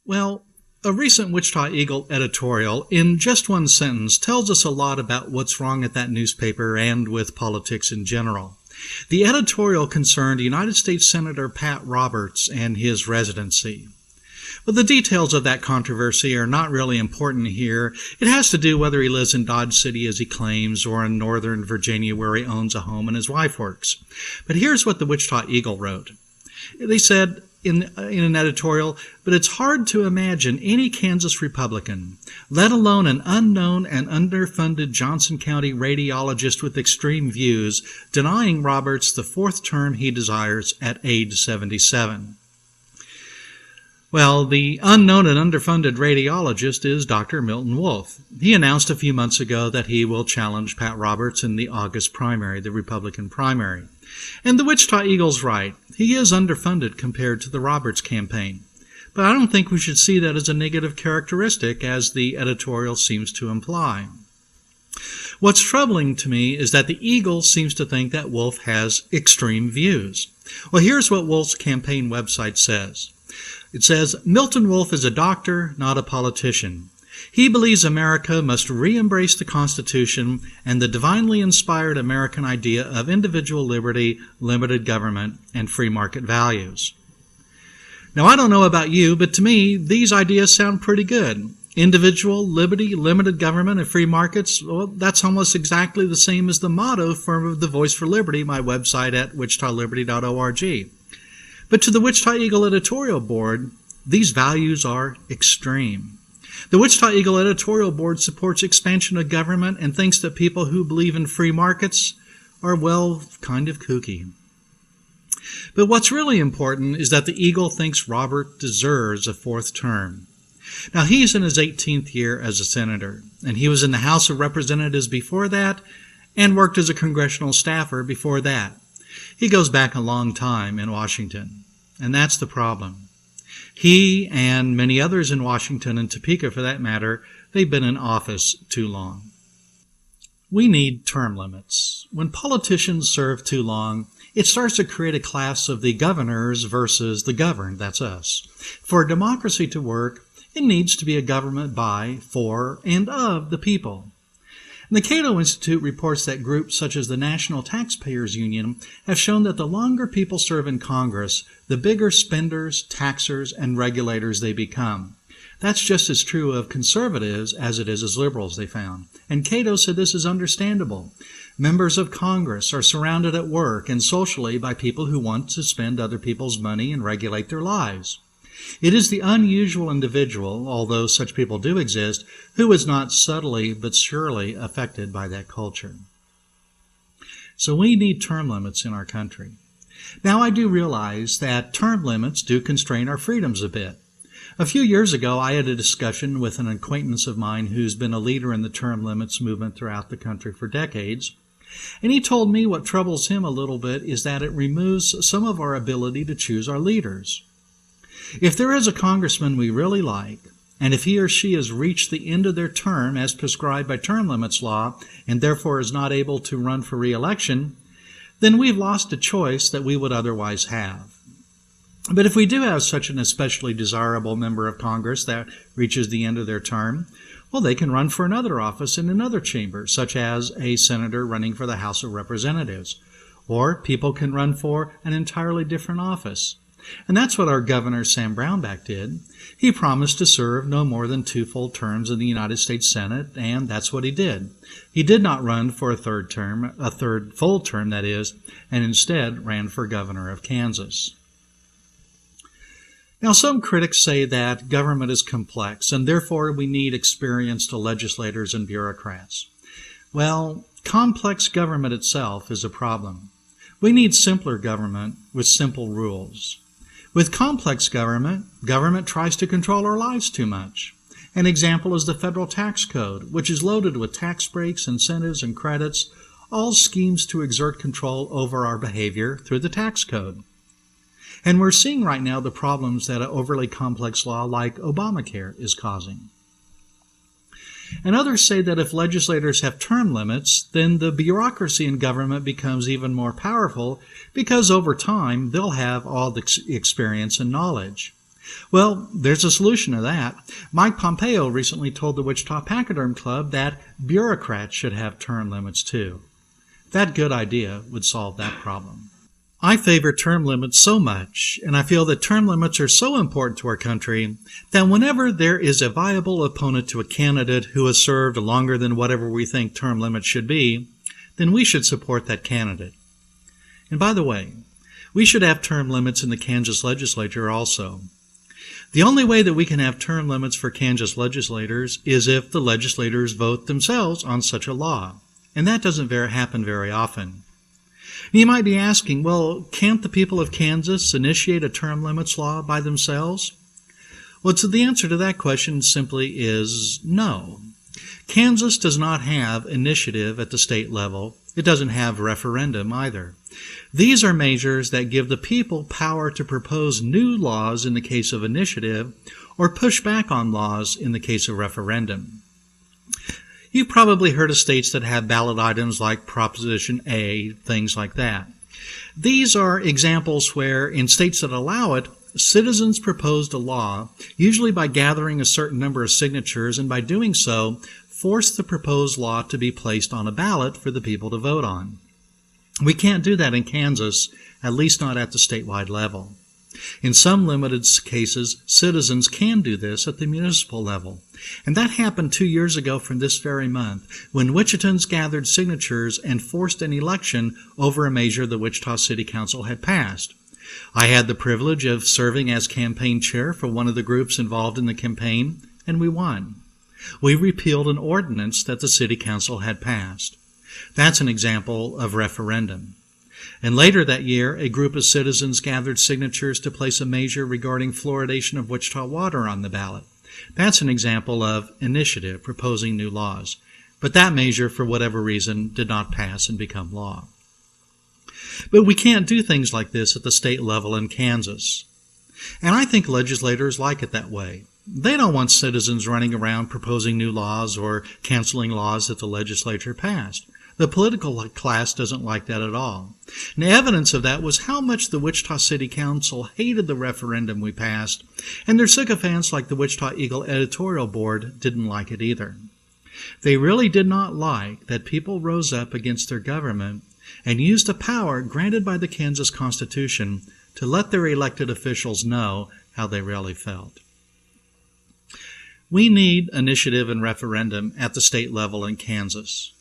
Well, a recent Wichita Eagle editorial, in just one sentence, tells us a lot about what's wrong at that newspaper and with politics in general. The editorial concerned United States Senator Pat Roberts and his residency. But the details of that controversy are not really important here. It has to do whether he lives in Dodge City as he claims or in northern Virginia where he owns a home and his wife works. But here's what the Wichita Eagle wrote. They said in an editorial, but it's hard to imagine any Kansas Republican, let alone an unknown and underfunded Johnson County radiologist with extreme views, denying Roberts the fourth term he desires at age 77. Well, the unknown and underfunded radiologist is Dr. Milton Wolfe. He announced a few months ago that he will challenge Pat Roberts in the August primary, the Republican primary. And the Wichita Eagle's right. He is underfunded compared to the Roberts campaign. But I don't think we should see that as a negative characteristic, as the editorial seems to imply. What's troubling to me is that the Eagle seems to think that Wolfe has extreme views. Well, here's what Wolfe's campaign website says. It says, Milton Wolfe is a doctor, not a politician. He believes America must re-embrace the Constitution and the divinely inspired American idea of individual liberty, limited government, and free market values. Now, I don't know about you, but to me, these ideas sound pretty good. Individual, liberty, limited government, and free markets, well, that's almost exactly the same as the motto for the Voice for Liberty, my website at wichitaliberty.org. But to the Wichita Eagle editorial board, these values are extreme. The Wichita Eagle editorial board supports expansion of government and thinks that people who believe in free markets are, well, kind of kooky. But what's really important is that the Eagle thinks Robert deserves a fourth term. Now, he's in his 18th year as a senator, and he was in the House of Representatives before that and worked as a congressional staffer before that. He goes back a long time in Washington, and that's the problem. He and many others in Washington and Topeka, for that matter, they've been in office too long. We need term limits. When politicians serve too long, it starts to create a class of the governors versus the governed, that's us. For democracy to work, it needs to be a government by, for, and of the people. And the Cato Institute reports that groups such as the National Taxpayers Union have shown that the longer people serve in Congress, the bigger spenders, taxers, and regulators they become. That's just as true of conservatives as it is as liberals, they found. And Cato said this is understandable. Members of Congress are surrounded at work and socially by people who want to spend other people's money and regulate their lives. It is the unusual individual, although such people do exist, who is not subtly but surely affected by that culture. So we need term limits in our country. Now, I do realize that term limits do constrain our freedoms a bit. A few years ago, I had a discussion with an acquaintance of mine who's been a leader in the term limits movement throughout the country for decades. And he told me what troubles him a little bit is that it removes some of our ability to choose our leaders. If there is a congressman we really like, and if he or she has reached the end of their term as prescribed by term limits law, and therefore is not able to run for re-election, then we've lost a choice that we would otherwise have. But if we do have such an especially desirable member of Congress that reaches the end of their term, well, they can run for another office in another chamber, such as a senator running for the House of Representatives. Or people can run for an entirely different office. And that's what our Governor Sam Brownback did. He promised to serve no more than 2 full terms in the United States Senate, and that's what he did. He did not run for a third full term, that is, and instead ran for governor of Kansas. Now, some critics say that government is complex, and therefore we need experienced legislators and bureaucrats. Well, complex government itself is a problem. We need simpler government with simple rules. With complex government tries to control our lives too much. An example is the federal tax code, which is loaded with tax breaks, incentives, and credits, all schemes to exert control over our behavior through the tax code. And we're seeing right now the problems that an overly complex law like Obamacare is causing. And others say that if legislators have term limits, then the bureaucracy in government becomes even more powerful because over time they'll have all the experience and knowledge. Well, there's a solution to that. Mike Pompeo recently told the Wichita Pachyderm Club that bureaucrats should have term limits too. That good idea would solve that problem. I favor term limits so much, and I feel that term limits are so important to our country, that whenever there is a viable opponent to a candidate who has served longer than whatever we think term limits should be, then we should support that candidate. And by the way, we should have term limits in the Kansas legislature also. The only way that we can have term limits for Kansas legislators is if the legislators vote themselves on such a law, and that doesn't happen very often. You might be asking, well, can't the people of Kansas initiate a term limits law by themselves? Well, so the answer to that question simply is no. Kansas does not have initiative at the state level. It doesn't have referendum either. These are measures that give the people power to propose new laws in the case of initiative or push back on laws in the case of referendum. You've probably heard of states that have ballot items like Proposition A, things like that. These are examples where, in states that allow it, citizens proposed a law, usually by gathering a certain number of signatures, and by doing so, forced the proposed law to be placed on a ballot for the people to vote on. We can't do that in Kansas, at least not at the statewide level. In some limited cases, citizens can do this at the municipal level. And that happened 2 years ago from this very month, when Wichitans gathered signatures and forced an election over a measure the Wichita City Council had passed. I had the privilege of serving as campaign chair for one of the groups involved in the campaign, and we won. We repealed an ordinance that the City Council had passed. That's an example of referendum. And later that year, a group of citizens gathered signatures to place a measure regarding fluoridation of Wichita water on the ballot. That's an example of initiative, proposing new laws. But that measure, for whatever reason, did not pass and become law. But we can't do things like this at the state level in Kansas. And I think legislators like it that way. They don't want citizens running around proposing new laws or canceling laws that the legislature passed. The political class doesn't like that at all. And evidence of that was how much the Wichita City Council hated the referendum we passed, and their sycophants like the Wichita Eagle editorial board didn't like it either. They really did not like that people rose up against their government and used the power granted by the Kansas Constitution to let their elected officials know how they really felt. We need initiative and referendum at the state level in Kansas.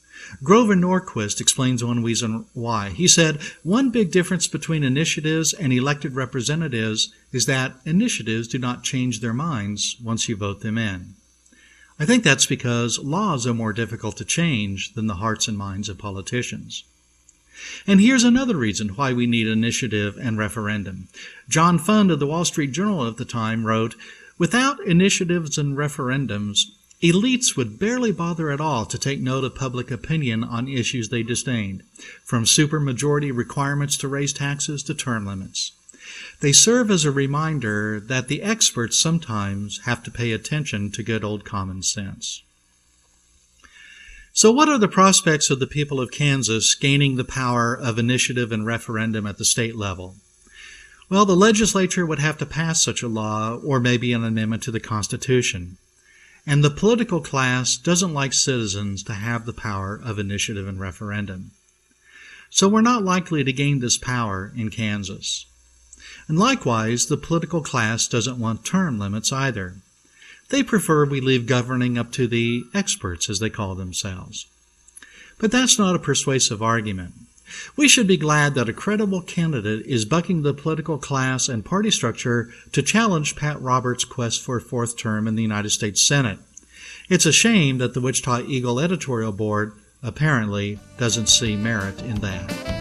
Grover Norquist explains one reason why. He said, one big difference between initiatives and elected representatives is that initiatives do not change their minds once you vote them in. I think that's because laws are more difficult to change than the hearts and minds of politicians. And here's another reason why we need initiative and referendum. John Fund of the Wall Street Journal at the time wrote, without initiatives and referendums, elites would barely bother at all to take note of public opinion on issues they disdained, from supermajority requirements to raise taxes to term limits. They serve as a reminder that the experts sometimes have to pay attention to good old common sense. So what are the prospects of the people of Kansas gaining the power of initiative and referendum at the state level? Well, the legislature would have to pass such a law or maybe an amendment to the Constitution. And the political class doesn't like citizens to have the power of initiative and referendum. So we're not likely to gain this power in Kansas. And likewise, the political class doesn't want term limits either. They prefer we leave governing up to the experts, as they call themselves. But that's not a persuasive argument. We should be glad that a credible candidate is bucking the political class and party structure to challenge Pat Roberts' quest for a fourth term in the United States Senate. It's a shame that the Wichita Eagle editorial board apparently doesn't see merit in that.